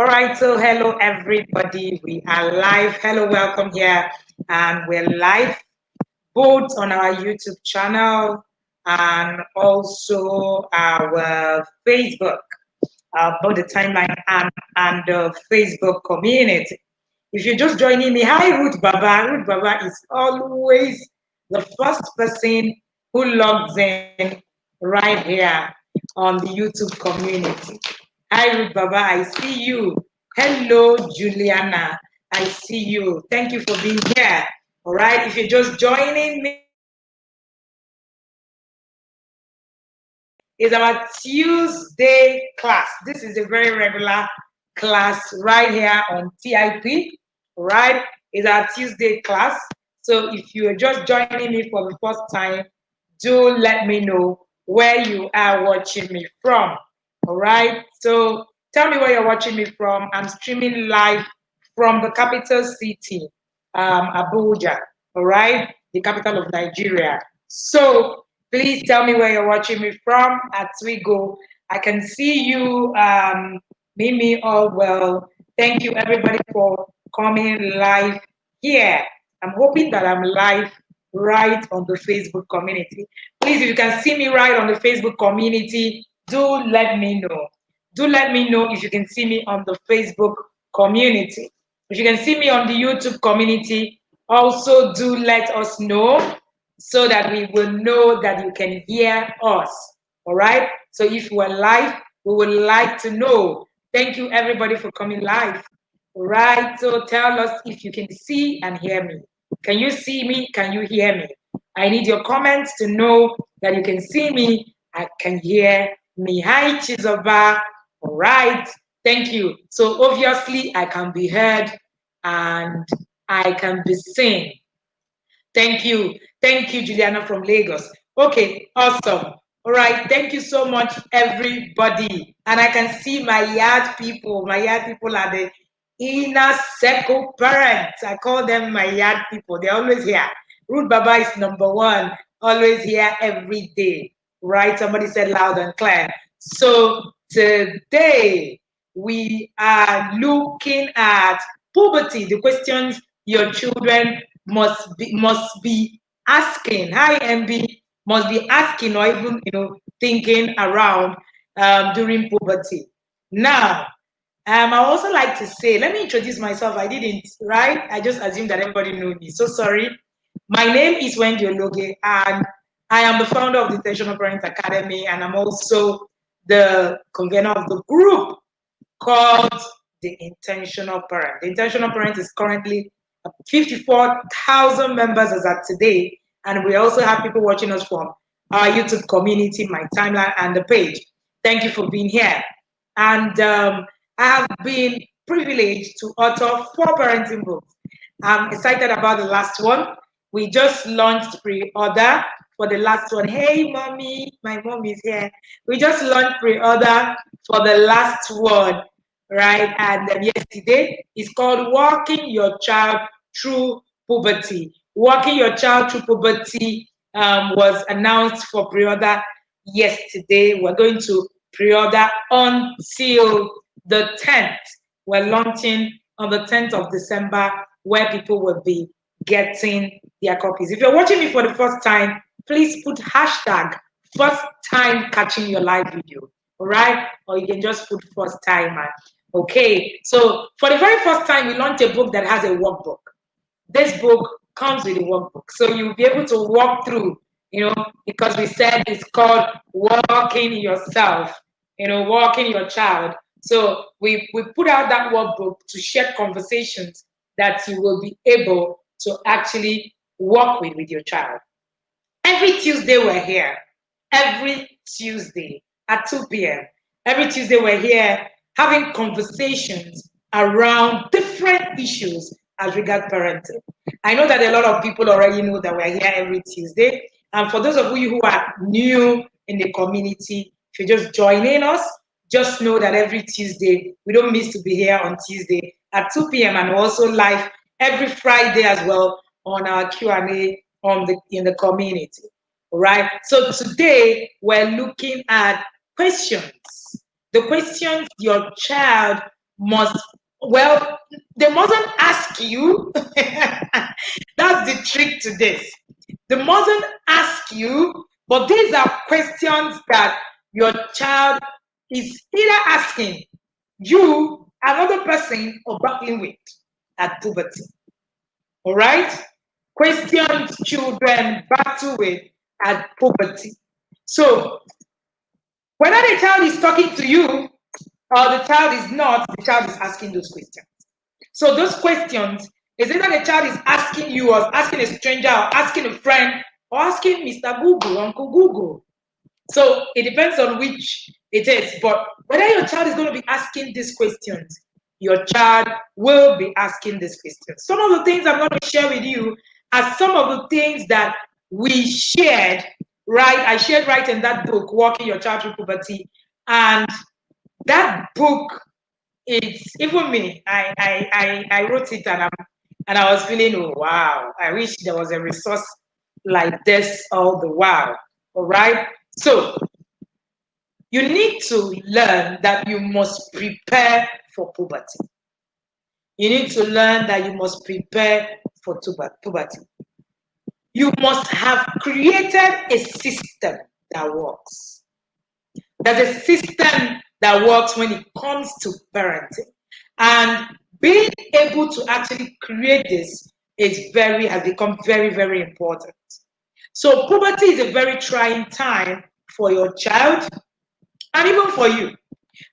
All right, so hello everybody. We are live. Hello, welcome here. And we're live both on our YouTube channel and also our Facebook, both the timeline and the Facebook community. If you're just joining me, hi Ruth Baba. Ruth Baba is always the first person who logs in right here on the YouTube community. Hi Ruth Baba, I see you. Hello Juliana, I see you. Thank you for being here. All right, if you're just joining me, is our Tuesday class. This is a very regular class right here on TIP, right? It's our Tuesday class. So if you're just joining me for the first time, do let me know where you are watching me from. All right. So tell me where you're watching me from. I'm streaming live from the capital city, Abuja. All right, the capital of Nigeria. So please tell me where you're watching me from as we go. I can see you, Mimi. All well. Thank you, everybody, for coming live here. I'm hoping that I'm live right on the Facebook community. Please, if you can see me right on the Facebook community, do let me know. Do let me know if you can see me on the Facebook community. If you can see me on the YouTube community, also do let us know so that we will know that you can hear us. All right. So if you are live, we would like to know. Thank you, everybody, for coming live. All right. So tell us if you can see and hear me. Can you see me? Can you hear me? I need your comments to know that you can see me. I can hear me. Hi, Chizoba. All right. Thank you. So obviously, I can be heard and I can be seen. Thank you. Thank you, Juliana from Lagos. Okay, awesome. All right, thank you so much, everybody. And I can see my yard people. My yard people are the inner circle parents. I call them my yard people. They're always here. Ruth Baba is number one, always here every day. Right? Somebody said loud and clear. So today we are looking at puberty, the questions your children must be asking. Hi, MB, must be asking or even thinking around during puberty. Now, I also like to say, let me introduce myself. I didn't, right? I just assumed that everybody knew me. So sorry. My name is Wendy Ologe, and I am the founder of the Intentional Parent Academy, and I'm also the convener of the group called the Intentional Parent. The Intentional Parent is currently 54,000 members as at today, and we also have people watching us from our YouTube community, my timeline, and the page. Thank you for being here. And I have been privileged to author 4 parenting books. I'm excited about the last one. We just launched pre-order for the last one. Hey, mommy, my mom is here. We just launched pre-order for the last one, right? And yesterday, it's called Walking Your Child Through Puberty. Walking Your Child Through Puberty was announced for pre-order yesterday. We're going to pre-order until the 10th. We're launching on the 10th of December, where people will be getting their copies. If you're watching me for the first time, please put hashtag first time catching your live video. All right? Or you can just put first timer. Okay. So for the very first time, we launched a book that has a workbook. This book comes with a workbook. So you'll be able to walk through, because we said it's called walking yourself, walking your child. So we put out that workbook to share conversations that you will be able to actually work with your child. Every Tuesday we're here. Every Tuesday at 2 p.m. Every Tuesday we're here having conversations around different issues as regard parenting. I know that a lot of people already know that we're here every Tuesday. And for those of you who are new in the community, if you're just joining us, just know that every Tuesday, we don't miss to be here on Tuesday at 2 p.m. and also live every Friday as well on our Q&A in the community. All right. So today we're looking at questions. The questions your child must, well, they mustn't ask you. That's the trick to this. They mustn't ask you, but these are questions that your child is either asking you, another person, or battling with at puberty. All right? Questions children battle with at puberty. So, whether the child is talking to you or the child is not, the child is asking those questions. So those questions is either the child is asking you or asking a stranger or asking a friend or asking Mr. Google, Uncle Google. So it depends on which it is. But whether your child is going to be asking these questions, your child will be asking these questions. Some of the things I'm going to share with you are some of the things that we shared, right? I shared right in that book, Walking Your Child Through Puberty. And that book, it's even me. I wrote it and I was feeling, oh wow, I wish there was a resource like this all the while. All right. So you need to learn that you must prepare for puberty. You need to learn that you must prepare for puberty. You must have created a system that works. There's a system that works when it comes to parenting. And being able to actually create this has become very, very important. So puberty is a very trying time for your child and even for you,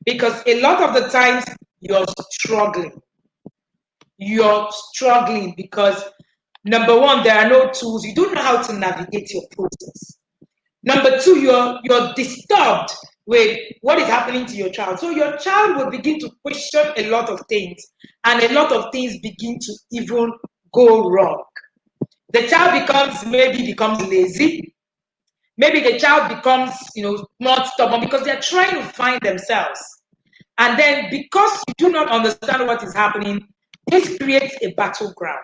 because a lot of the times you're struggling. You're struggling because number one, there are no tools. You don't know how to navigate your process. Number two, you're disturbed with what is happening to your child. So your child will begin to question a lot of things, and a lot of things begin to even go wrong. The child becomes lazy. Maybe the child becomes, more stubborn because they're trying to find themselves. And then because you do not understand what is happening, this creates a battleground.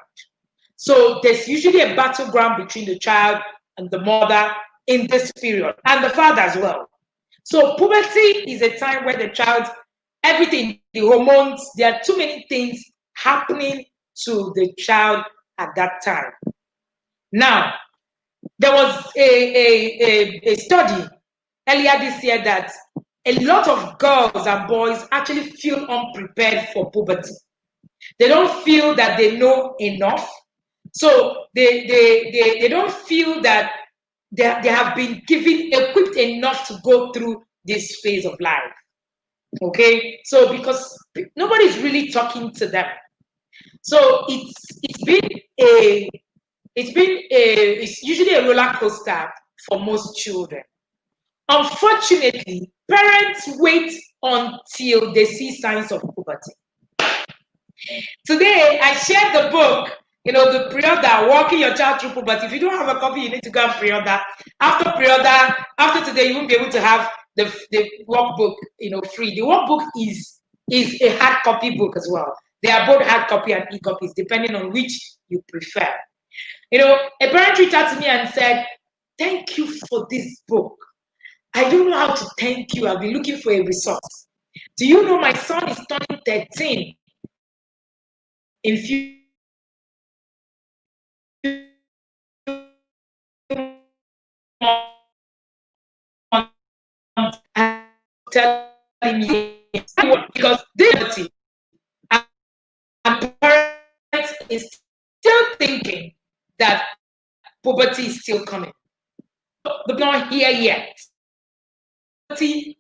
So there's usually a battleground between the child and the mother in this period, and the father as well. So puberty is a time where the child, everything, the hormones, there are too many things happening to the child at that time. Now, there was a study earlier this year that a lot of girls and boys actually feel unprepared for puberty. They don't feel that they know enough. So they don't feel that they have been equipped enough to go through this phase of life. Okay, so because nobody's really talking to them, so it's usually a roller coaster for most children. Unfortunately, parents wait until they see signs of puberty. Today, I shared the book, the pre-order, Walking Your Child Through Puberty. If you don't have a copy, you need to go and pre-order. After today, you won't be able to have the workbook, free. The workbook is a hard copy book as well. They are both hard copy and e-copies, depending on which you prefer. A parent reached out to me and said, "Thank you for this book. I don't know how to thank you. I've been looking for a resource. Do you know my son is turning 13 in few telling me because dignity and parents is still thinking that puberty is still coming. They're not here yet. Puberty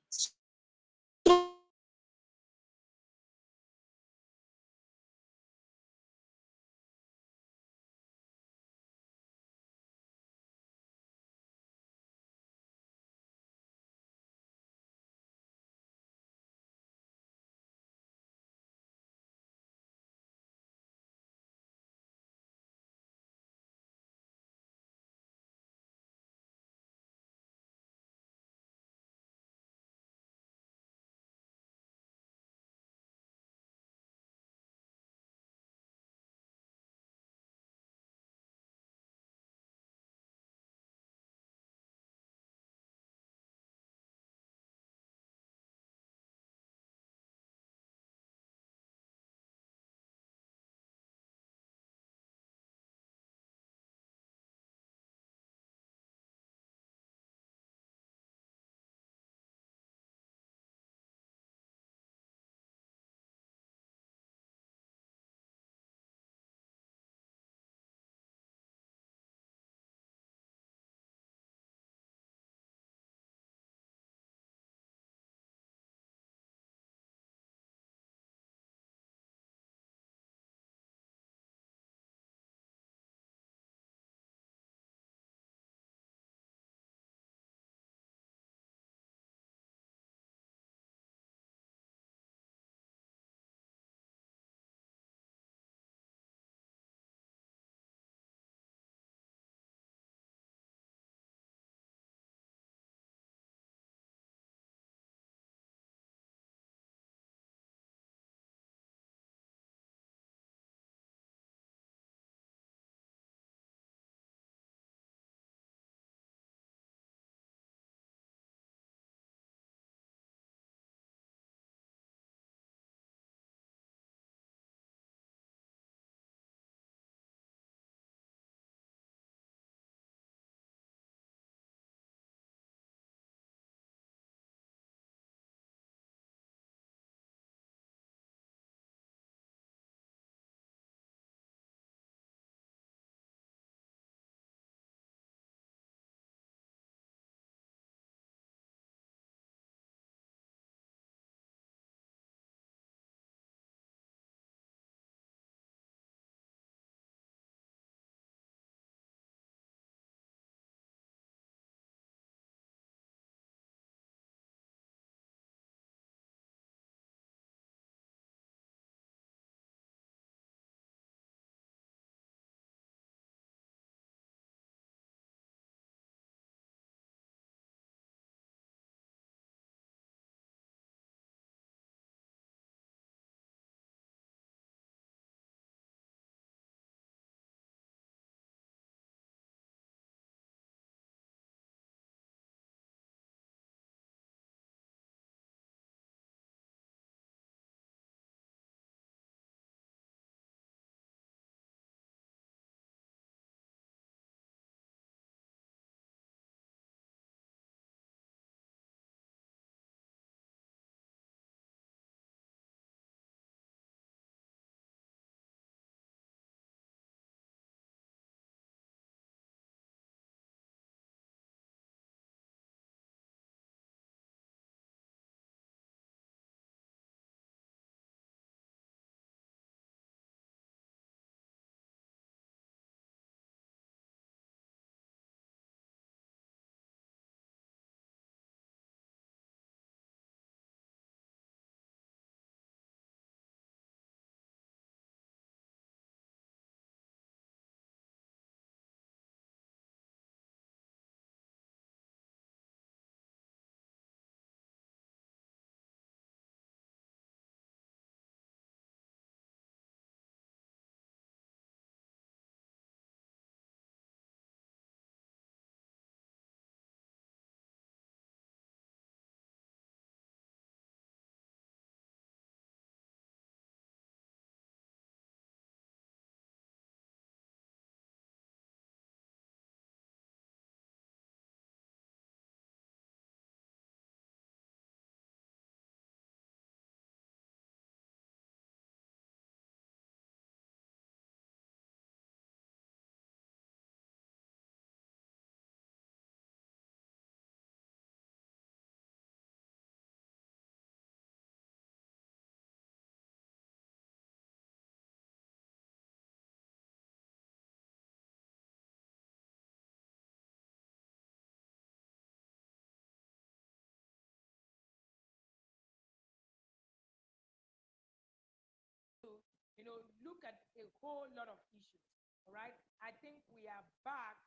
look at a whole lot of issues. All right. I think we are back.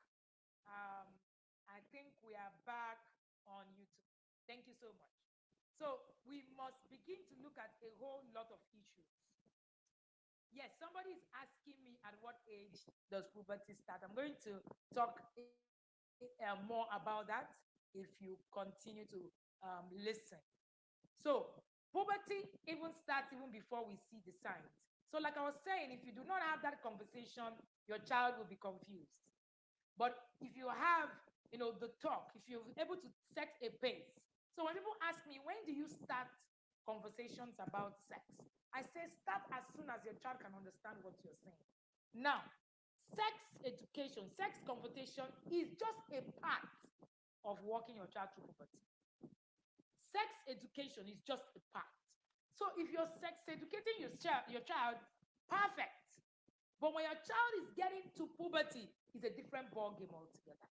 I think we are back on YouTube. Thank you so much. So we must begin to look at a whole lot of issues. Yes, somebody is asking me at what age does puberty start. I'm going to talk more about that if you continue to listen. So puberty even starts even before we see the signs. So like I was saying, if you do not have that conversation, your child will be confused. But if you have, the talk, if you're able to set a pace. So when people ask me, when do you start conversations about sex? I say start as soon as your child can understand what you're saying. Now, sex education, sex conversation is just a part of walking your child through puberty. Sex education is just a part. So if you're sex educating your child, perfect. But when your child is getting to puberty, it's a different ball game altogether.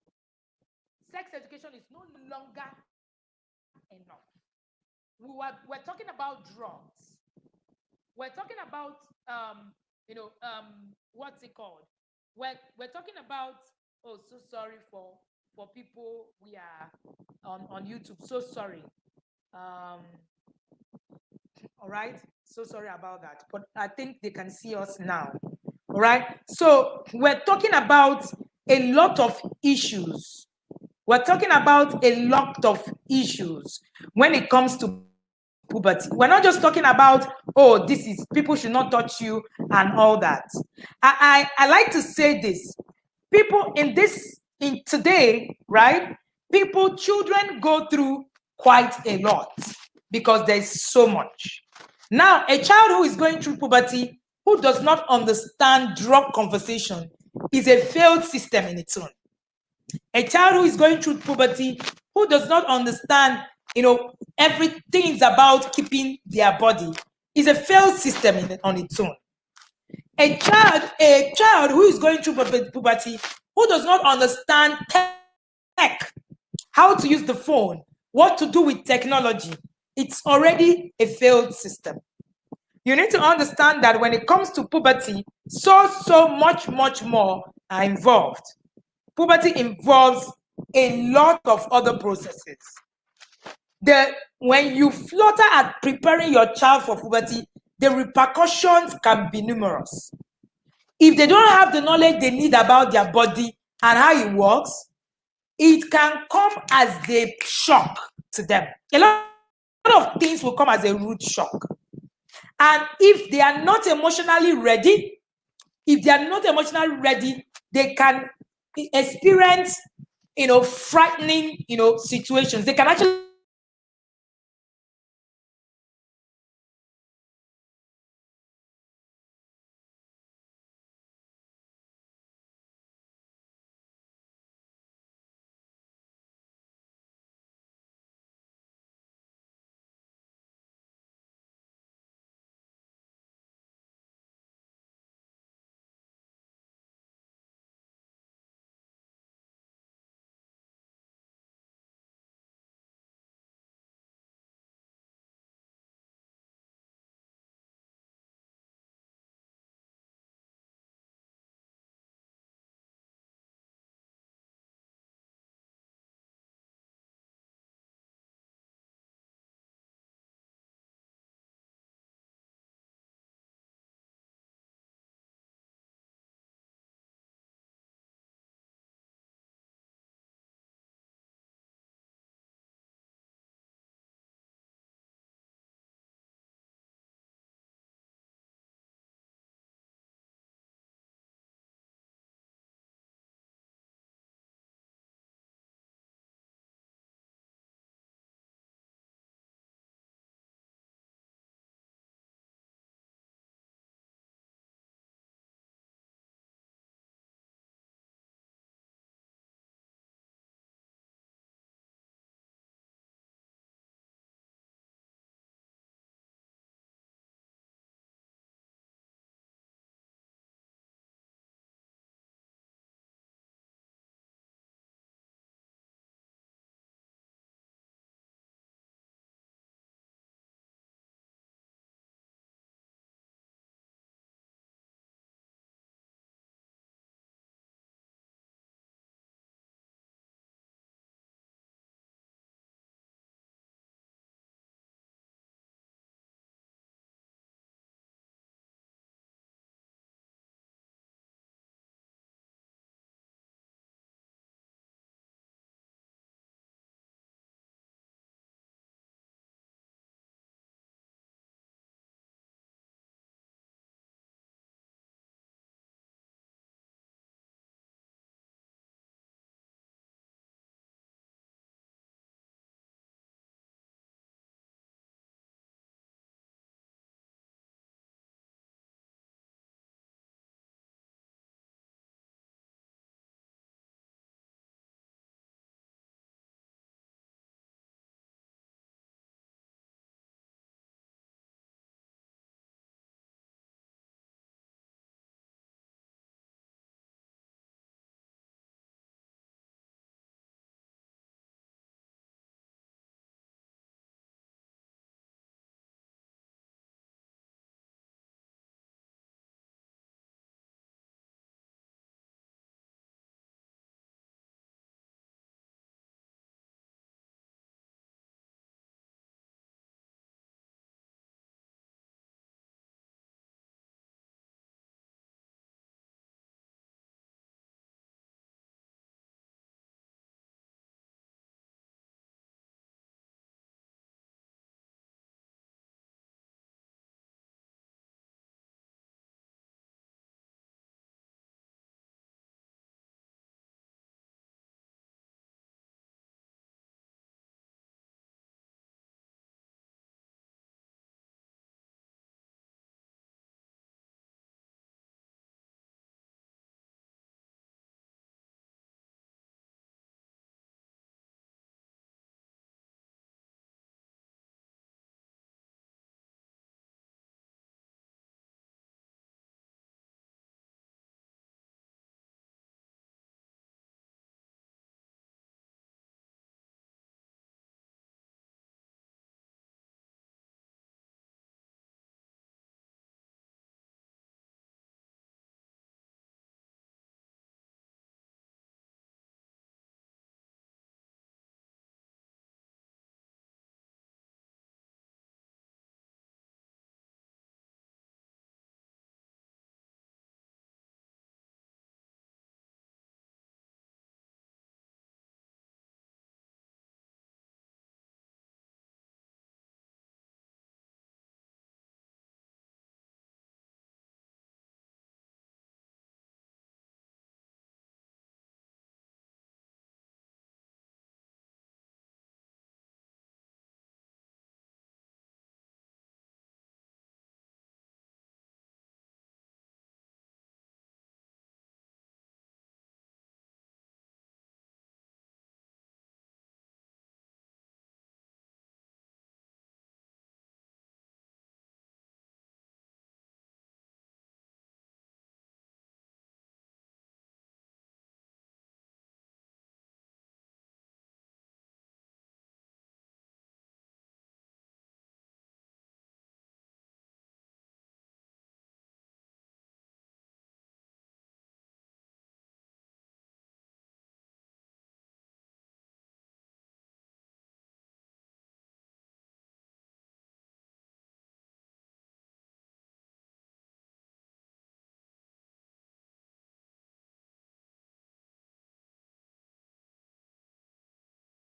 Sex education is no longer enough. We're talking about drugs. We're talking about what's it called? We're talking about, oh, so sorry for people we are on YouTube. So sorry. All right. So sorry about that. But I think they can see us now. All right. So we're talking about a lot of issues. We're talking about a lot of issues when it comes to puberty. We're not just talking about, oh, this is people should not touch you and all that. I like to say this. People in today, right? Children go through quite a lot because there's so much. Now, a child who is going through puberty, who does not understand drug conversation, is a failed system in its own. A child who is going through puberty, who does not understand, everything is about keeping their body, is a failed system on its own. A child who is going through puberty, who does not understand tech, how to use the phone, what to do with technology, it's already a failed system. You need to understand that when it comes to puberty, so much more are involved. Puberty involves a lot of other processes. When you flutter at preparing your child for puberty, the repercussions can be numerous. If they don't have the knowledge they need about their body and how it works, it can come as a shock to them. A lot of things will come as a rude shock. And if they are not emotionally ready, they can experience, frightening, situations. They can actually